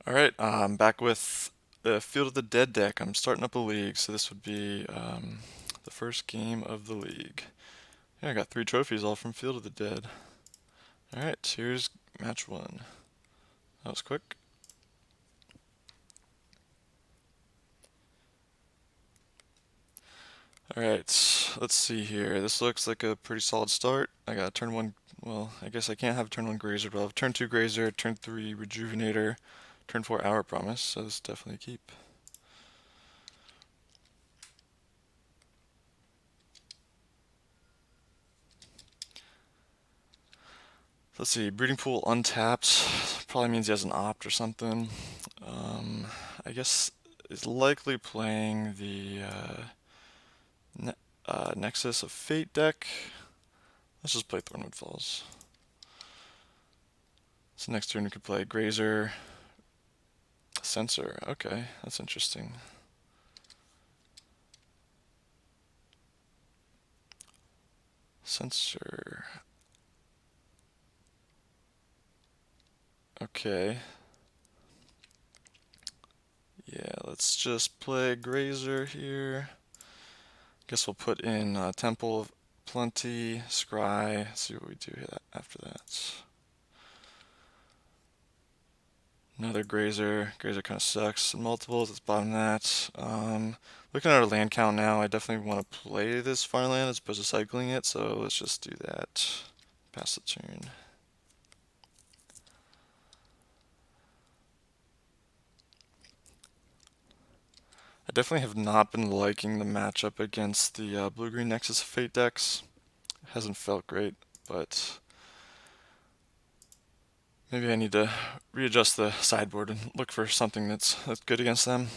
Alright, I'm back with the Field of the Dead deck. I'm starting up a league, so this would be the first game of the league. Yeah, I got 3 trophies all from Field of the Dead. Alright, here's match 1. That was quick. Alright, let's see here. This looks like a pretty solid start. I got turn 1, well, I guess I can't have turn 1 Grazer, but I'll have turn 2 Grazer, turn 3 Rejuvenator, turn 4 Hour Promise, so this is definitely a keep. Let's see, Breeding Pool untapped. Probably means he has an opt or something. I guess is likely playing the Nexus of Fate deck. Let's just play Thornwood Falls. So next turn we could play Grazer, Censor. Okay, that's interesting. Censor. Okay. Yeah, let's just play Grazer here. Guess we'll put in Temple of Plenty, Scry, see what we do after that. Another Grazer. Grazer kind of sucks. Multiples, let's bottom that. Looking at our land count now, I definitely want to play this farmland as opposed to cycling it, so let's just do that. Pass the turn. I definitely have not been liking the matchup against the Blue-Green Nexus of Fate decks. It hasn't felt great, but maybe I need to readjust the sideboard and look for something that's good against them.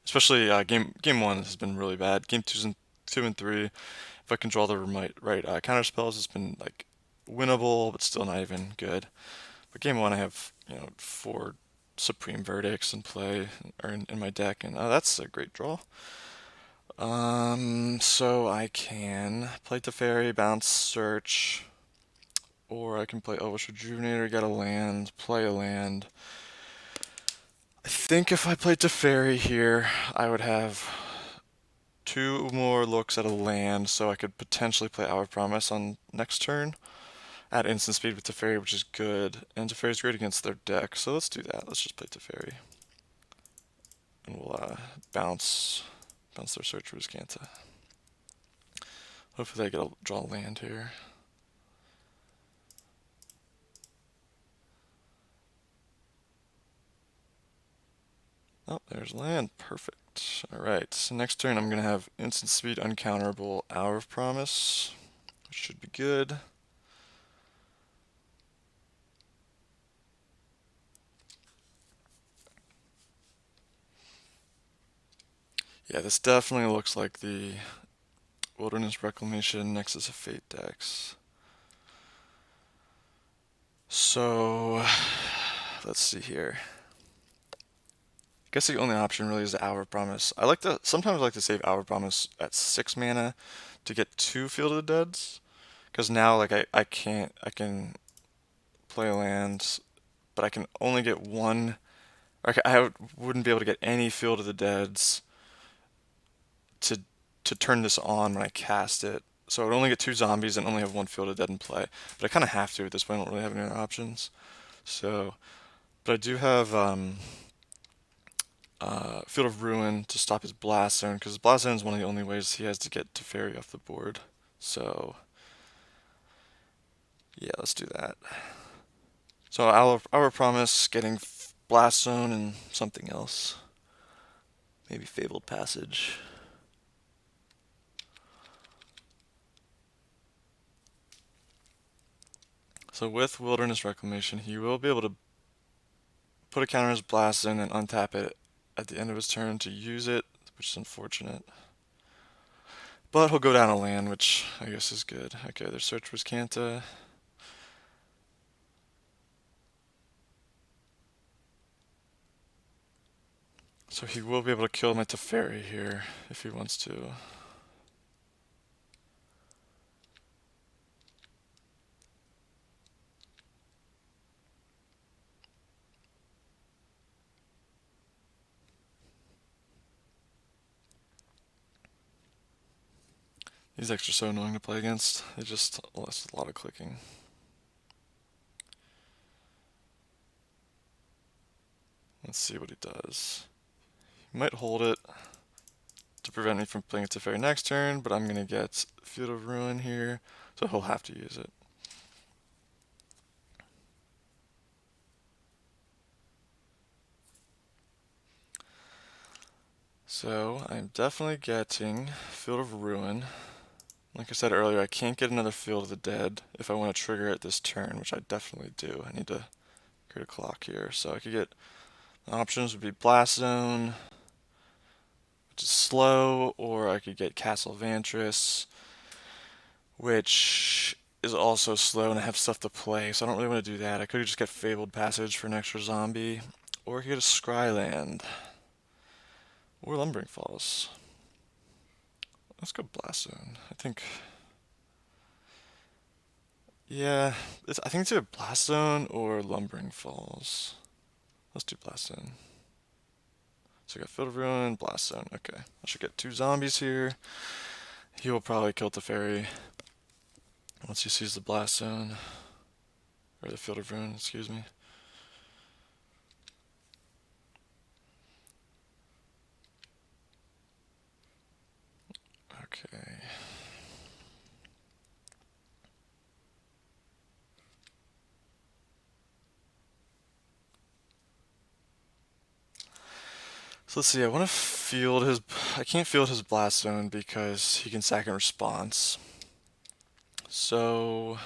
Especially game 1 has been really bad. Game 2 and 3, if I can draw the right counter spells, it's been like winnable, but still not even good. But game 1, I have 4 Supreme Verdicts in play or in my deck, and that's a great draw. So I can play Teferi, bounce, search, or I can play Elvish Rejuvenator, get a land, play a land. I think if I played Teferi here, I would have 2 more looks at a land, so I could potentially play Hour Promise on next turn. Add instant speed with Teferi, which is good, and Teferi's great against their deck, so let's do that. Let's just play Teferi. And we'll bounce their Search for Riscanta. Hopefully I get a draw land here. Oh, there's land. Perfect. Alright, so next turn I'm going to have instant speed, uncounterable, Hour of Promise, which should be good. Yeah, this definitely looks like the Wilderness Reclamation Nexus of Fate decks. So, let's see here. I guess the only option really is the Hour of Promise. Sometimes I like to save Hour of Promise at 6 mana to get 2 Field of the Deads. Because now like I can play lands, but I can only get 1. I wouldn't be able to get any Field of the Deads to turn this on when I cast it. So I would only get 2 zombies and only have 1 Field of Dead in play. But I kind of have to at this point. I don't really have any other options. So, but I do have Field of Ruin to stop his Blast Zone, because his Blast Zone is one of the only ways he has to get Teferi off the board. So, yeah, let's do that. So our Promise, getting Blast Zone and something else. Maybe Fabled Passage. So with Wilderness Reclamation, he will be able to put a counter on his Blast Zone and untap it at the end of his turn to use it, which is unfortunate. But he'll go down a land, which I guess is good. Okay, there's Search for Riscanta. So he will be able to kill my Teferi here if he wants to. These decks are so annoying to play against. They just, well, that's a lot of clicking. Let's see what he does. He might hold it to prevent me from playing it to Teferi next turn, but I'm going to get Field of Ruin here, so he'll have to use it. So I'm definitely getting Field of Ruin. Like I said earlier, I can't get another Field of the Dead if I want to trigger it this turn, which I definitely do. I need to create a clock here. So I could get, options would be Blast Zone, which is slow, or I could get Castle Vantress, which is also slow and I have stuff to play, so I don't really want to do that. I could just get Fabled Passage for an extra zombie, or I could get a Scryland, or Lumbering Falls. Let's go Blast Zone. I think, yeah, I think it's either Blast Zone or Lumbering Falls. Let's do Blast Zone. So I got Field of Ruin, Blast Zone. Okay, I should get 2 zombies here. He will probably kill Teferi once he sees the Blast Zone, or the Field of Ruin, excuse me. Okay. So let's see, I want to field his, I can't field his Blast Zone because he can sack in response. So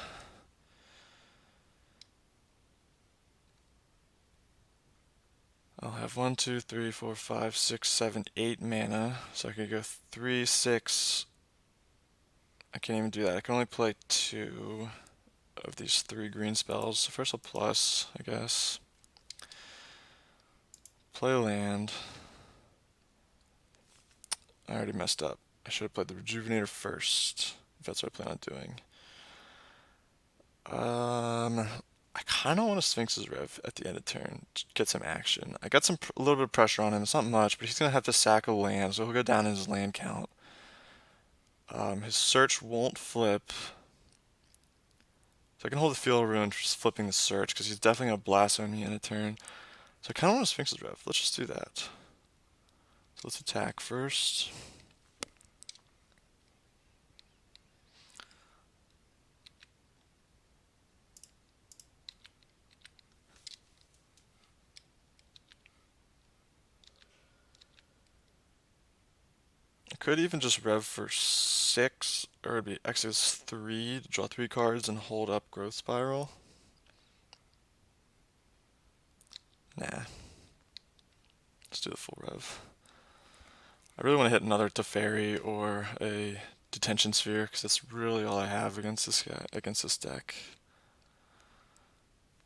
I'll have 1, 2, 3, 4, 5, 6, 7, 8 mana. So I could go 3, 6. I can't even do that. I can only play 2 of these 3 green spells. So first I'll plus, I guess. Play land. I already messed up. I should have played the Rejuvenator first, if that's what I plan on doing. I kind of want a Sphinx's Rev at the end of turn to get some action. I got a little bit of pressure on him. It's not much, but he's going to have to sack a land, so he'll go down in his land count. His search won't flip. So I can hold the Field of Ruin for just flipping the search, because he's definitely going to blast on me in a turn. So I kind of want a Sphinx's Rev. Let's just do that. So let's attack first. I could even just Rev for 6, or it'd be actually it's 3 to draw 3 cards and hold up Growth Spiral. Nah. Let's do the full Rev. I really want to hit another Teferi or a Detention Sphere, because that's really all I have against this guy, against this deck.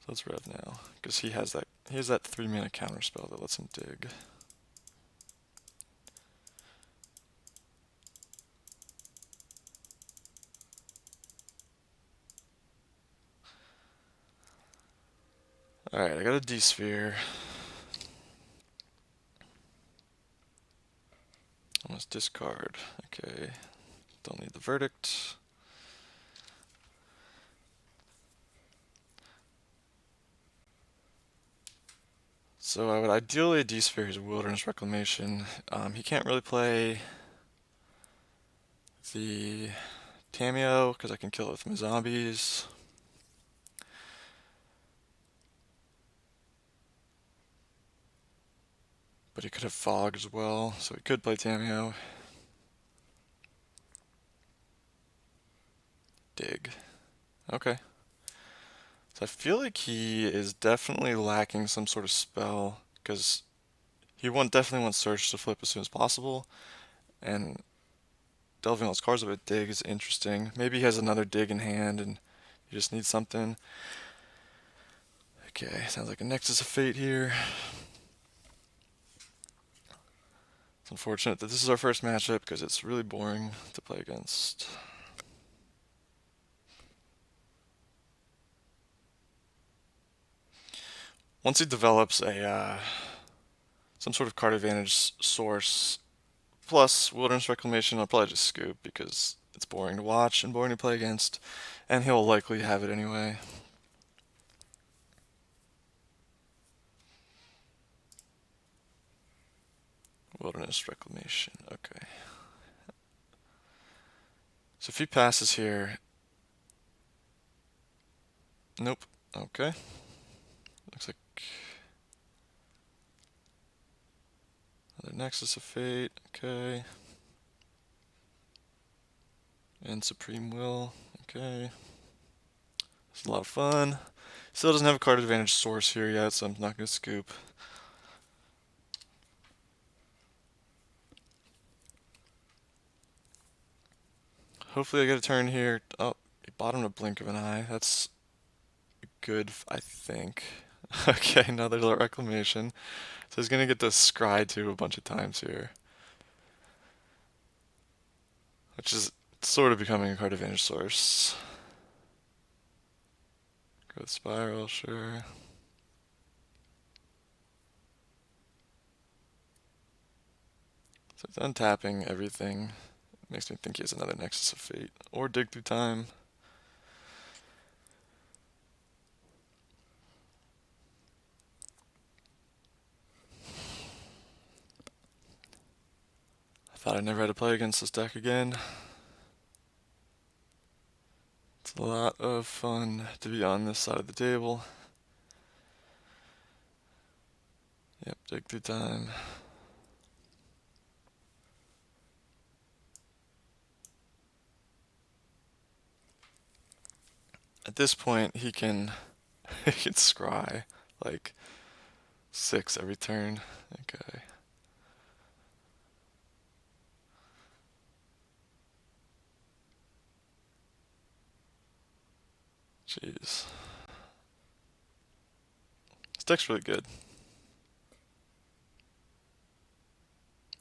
So let's Rev now, because he has that 3 mana counter spell that lets him dig. Alright, I got a D-Sphere. I must discard. Okay, don't need the Verdict. So I would ideally D-Sphere his Wilderness Reclamation. He can't really play the Tameo because I can kill it with my zombies. But he could have Fog as well, so he could play Tameo. Dig. Okay. So I feel like he is definitely lacking some sort of spell, because he definitely wants Search to flip as soon as possible, and delving all his cards with Dig is interesting. Maybe he has another Dig in hand and he just needs something. Okay, sounds like a Nexus of Fate here. It's unfortunate that this is our first matchup because it's really boring to play against. Once he develops some sort of card advantage source plus Wilderness Reclamation, I'll probably just scoop because it's boring to watch and boring to play against, and he'll likely have it anyway. Wilderness Reclamation, okay. So if he passes here, nope, okay. Looks like another Nexus of Fate, okay. And Supreme Will, okay. It's a lot of fun. Still doesn't have a card advantage source here yet, so I'm not going to scoop. Hopefully I get a turn here. Oh, he bottomed a blink of an eye. That's good, I think. Okay, another Reclamation. So he's going to get the Scry too a bunch of times here. Which is sort of becoming a card advantage source. Growth Spiral, sure. So it's untapping everything. Makes me think he has another Nexus of Fate. Or Dig Through Time. I thought I never had to play against this deck again. It's a lot of fun to be on this side of the table. Yep, Dig Through Time. At this point, he can scry like 6 every turn. Okay. Jeez. This deck's really good.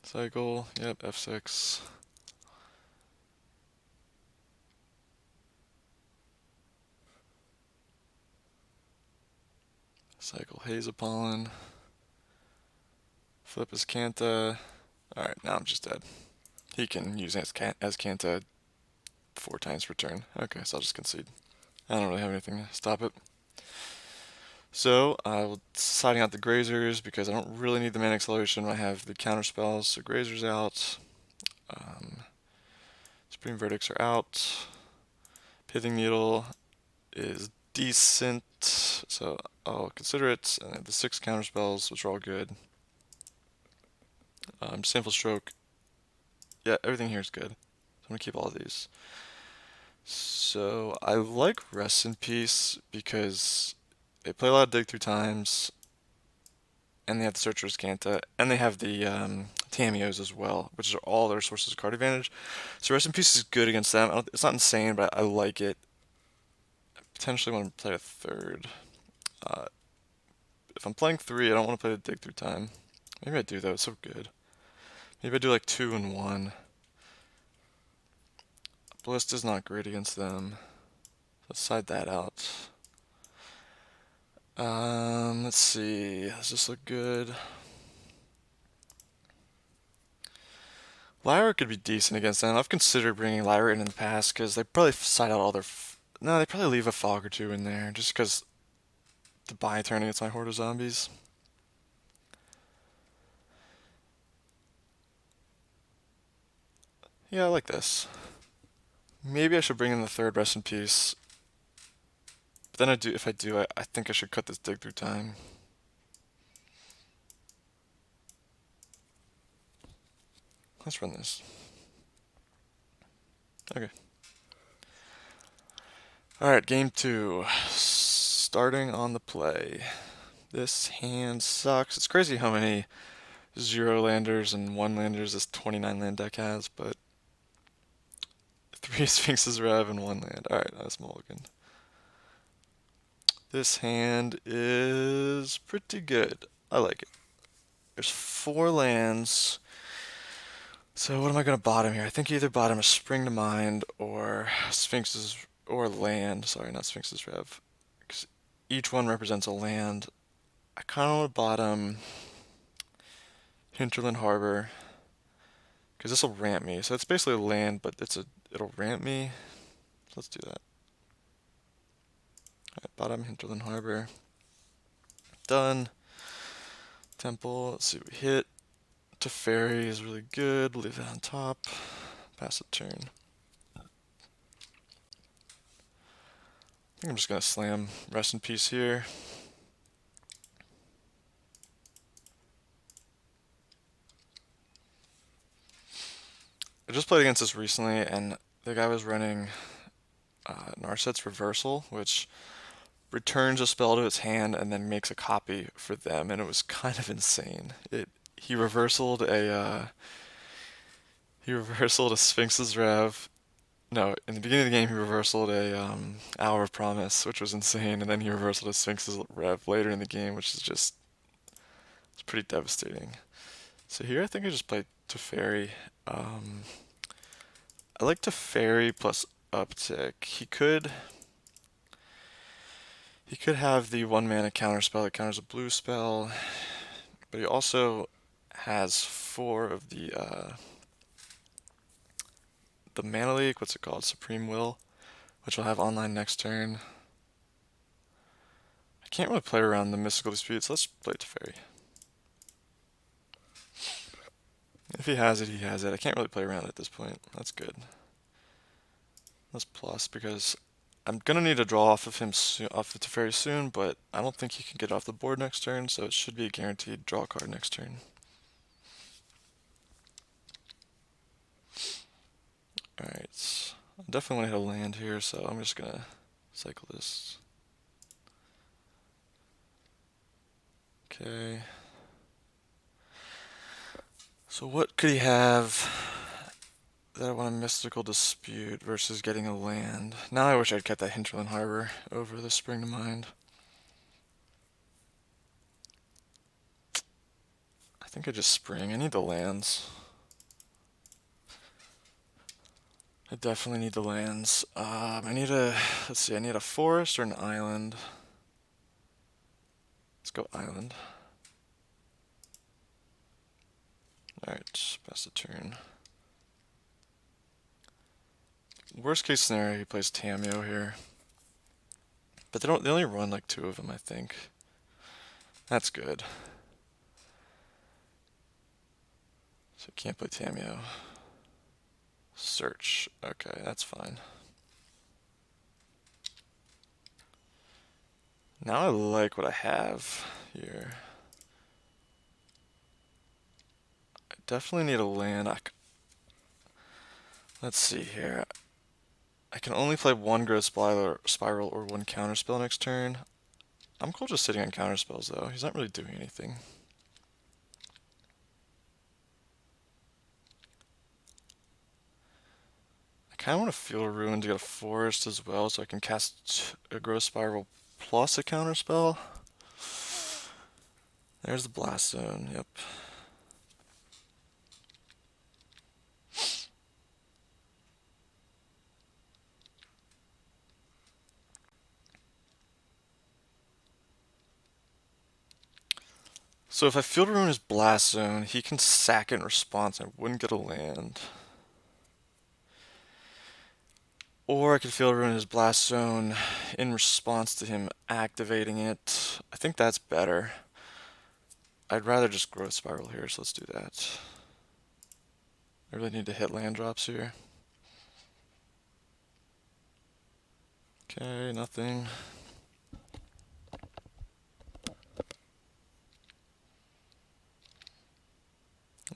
Cycle, yep, F6. Cycle Haze of Pollen. Flip his Kanta. Alright, now I'm just dead. He can use as Kanta 4 times per turn. Okay, so I'll just concede. I don't really have anything to stop it. So, I will siding out the Grazers because I don't really need the Mana Acceleration. I have the counter spells, so Grazers out. Supreme Verdicts are out. Pithing Needle is decent, so I'll consider it. And I have the 6 counter spells, which are all good. Sinful Stroke. Yeah, everything here is good. So I'm gonna keep all of these. So I like Rest in Peace because they play a lot of Dig Through Times, and they have the Searcher's Canta, and they have the Tamios as well, which are all their sources of card advantage. So Rest in Peace is good against them. It's not insane, but I like it. I potentially want to play a third. Uh, if I'm playing 3, I don't want to play the Dig Through Time. Maybe I do though, it's so good. Maybe I do like 2 and 1. Ballista's not great against them. Let's side that out. Let's see. Does this look good? Lyra could be decent against them. I've considered bringing Lyra in the past because they probably side out all their. No, they probably leave a Fog or 2 in there just because to buy a turn against my Horde of Zombies. Yeah, I like this. Maybe I should bring in the 3rd Rest in Peace. But then if I do, I think I should cut this Dig Through Time. Let's run this. Okay. Alright, game 2. Starting on the play. This hand sucks. It's crazy how many 0 landers and 1 landers this 29 land deck has, but 3 Sphinx's Rev and 1 land. Alright, that's mulligan. This hand is pretty good. I like it. There's 4 lands. So what am I going to bottom here? I think either bottom a Spring to Mind or Sphinx's or land. Sorry, not Sphinx's Rev. Because each one represents a land. I kind of want to bottom Hinterland Harbor because this will ramp me. So it's basically a land, but it'll ramp me. So let's do that. Alright, bottom Hinterland Harbor. Done. Temple, let's see what we hit. Teferi is really good. Leave it on top. Pass the turn. I think I'm just gonna slam Rest in Peace here. I just played against this recently, and the guy was running Narset's Reversal, which returns a spell to its hand and then makes a copy for them, and it was kind of insane. He reversaled a Sphinx's Rev. No, in the beginning of the game he reversaled a Hour of Promise, which was insane, and then he reversaled a Sphinx's Rev later in the game, which is just it's pretty devastating. So here I think I just played Teferi. I like Teferi plus Uptick. He could have the 1 mana counter spell that counters a blue spell, but he also has 4 of the Mana Leak, what's it called? Supreme Will, which will have online next turn. I can't really play around the Mystical Dispute, so let's play Teferi. If he has it, he has it. I can't really play around at this point. That's good. That's plus, because I'm gonna need to draw off of him off of Teferi soon, but I don't think he can get off the board next turn, so it should be a guaranteed draw card next turn. Alright, I definitely want to hit a land here, so I'm just gonna cycle this. Okay. So what could he have that I want a Mystical Dispute versus getting a land? Now I wish I'd kept that Hinterland Harbor over the Spring to Mind. I think I just spring. I need the lands. I definitely need the lands. Let's see, I need a forest or an island. Let's go island. Alright, pass the turn. Worst case scenario, he plays Tameo here. But they only run like 2 of them, I think. That's good. So can't play Tameo. Search. Okay, that's fine. Now I like what I have here. I definitely need a land. Let's see here. I can only play 1 Growth Spiral or 1 Counterspell next turn. I'm cool just sitting on counterspells though. He's not really doing anything. I kind of want to Field of Ruin to get a forest as well, so I can cast a Growth Spiral plus a counterspell. There's the Blast Zone, yep. So if I Field of Ruin his Blast Zone, he can sack it in response and I wouldn't get a land. Or I could Field of Ruin his Blast Zone in response to him activating it. I think that's better. I'd rather just Growth Spiral here, so let's do that. I really need to hit land drops here. Okay, nothing.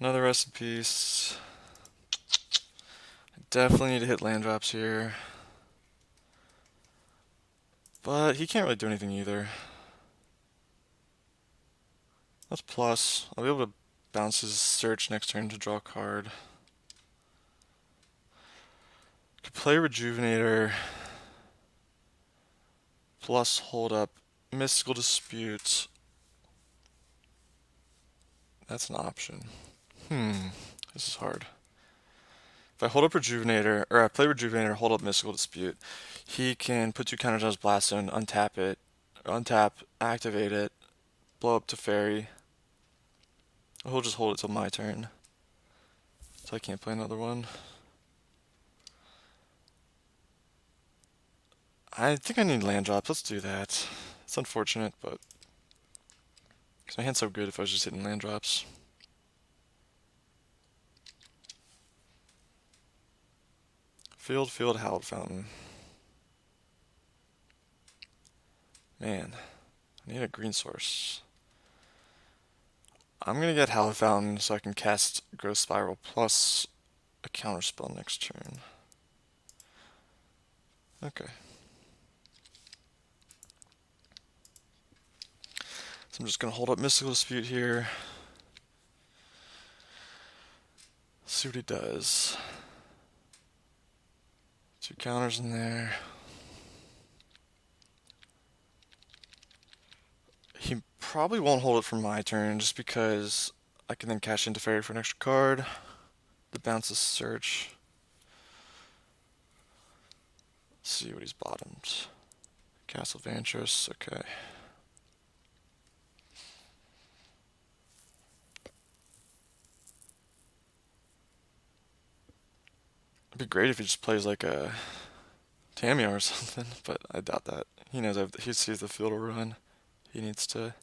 Another Rest in Peace. I definitely need to hit land drops here. But he can't really do anything either. That's plus. I'll be able to bounce his Search next turn to draw a card. Could play Rejuvenator. Plus hold up. Mystical Dispute. That's an option. This is hard. If I hold up Rejuvenator, or I play Rejuvenator, hold up Mystical Dispute, he can put 2 counters on his Blast Zone, untap, activate it, blow up Teferi. He'll just hold it till my turn. So I can't play another one. I think I need land drops. Let's do that. It's unfortunate, but because my hand's so good if I was just hitting land drops. Field, Hallowed Fountain. Man, I need a green source. I'm gonna get Hallowed Fountain so I can cast Growth Spiral plus a counterspell next turn. Okay. So I'm just gonna hold up Mystical Dispute here. See what he does. 2 counters in there. He probably won't hold it for my turn just because I can then cash into Fairy for an extra card. The bounces search. Let's see what he's bottomed. Castle Vantress, okay. It'd be great if he just plays like a Tamio or something, but I doubt that. He knows he sees the field will run. He needs to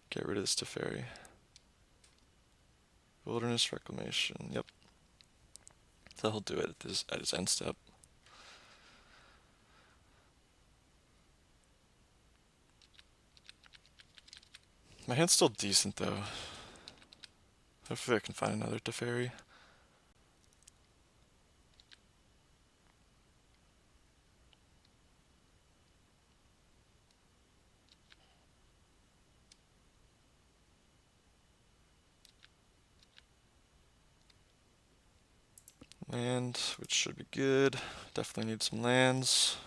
get rid of this Teferi. Wilderness Reclamation, yep. So he'll do it at his end step. My hand's still decent though. Hopefully I can find another Teferi. Land, which should be good. Definitely need some lands.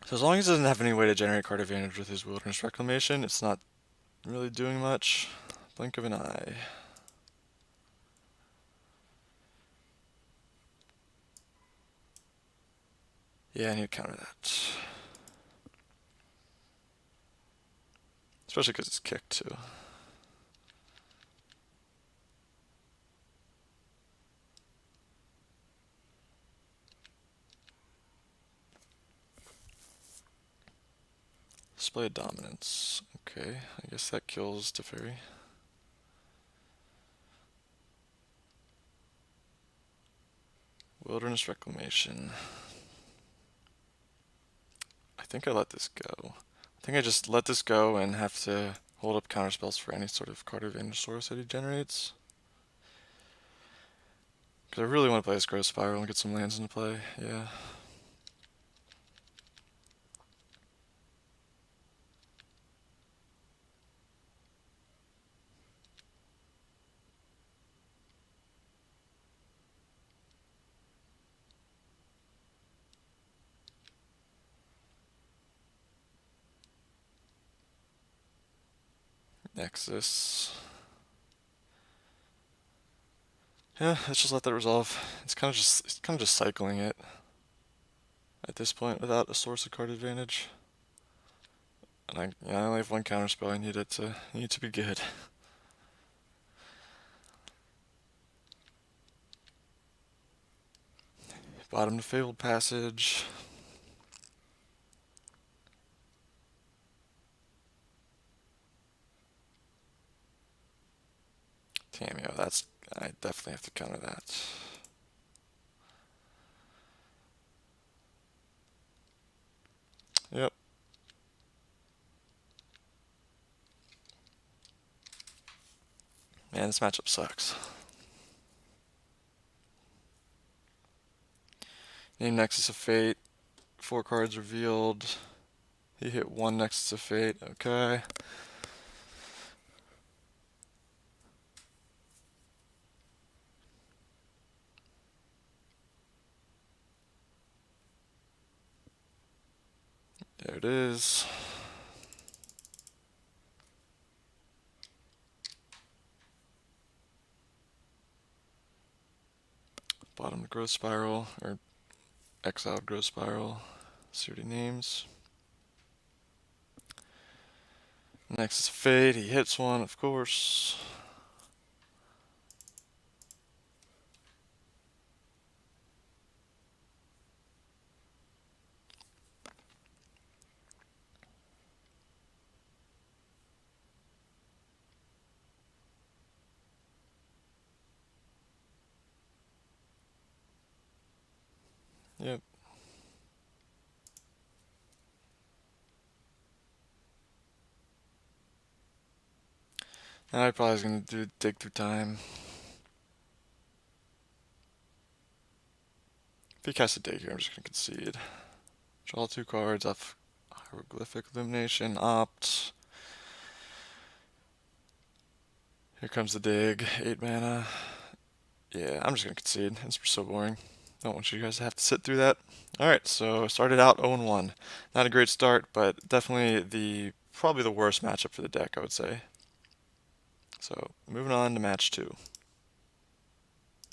So as long as he doesn't have any way to generate card advantage with his Wilderness Reclamation, it's not really doing much. Blink of an eye. Yeah, I need to counter that. Especially because it's kicked too. Display of Dominance. Okay, I guess that kills Teferi. Wilderness Reclamation. I think I let this go. I think I just let this go and have to hold up counterspells for any sort of card advantage source that he generates. Because I really want to play this Growth Spiral and get some lands into play, yeah. Nexus. Yeah, let's just let that resolve. It's kind of just cycling it at this point without a source of card advantage. And I only have one counterspell. I need it to be good. Bottom to Fabled Passage. Cameo. I definitely have to counter that. Yep. Man, this matchup sucks. Name Nexus of Fate. 4 cards revealed. He hit 1 Nexus of Fate. Okay. There it is. Bottom to Growth Spiral, or Exiled Growth Spiral. See what he names. Nexus of Fate, he hits 1, of course. Yep. Now I probably was gonna do dig through time. If he casts a dig here, I'm just gonna concede. Draw 2 cards off Hieroglyphic Illumination, opt. Here comes the dig, 8 mana. Yeah, I'm just gonna concede. It's so boring. Don't want you guys to have to sit through that. Alright, so started out 0-1. Not a great start, but definitely probably the worst matchup for the deck, I would say. So moving on to match 2.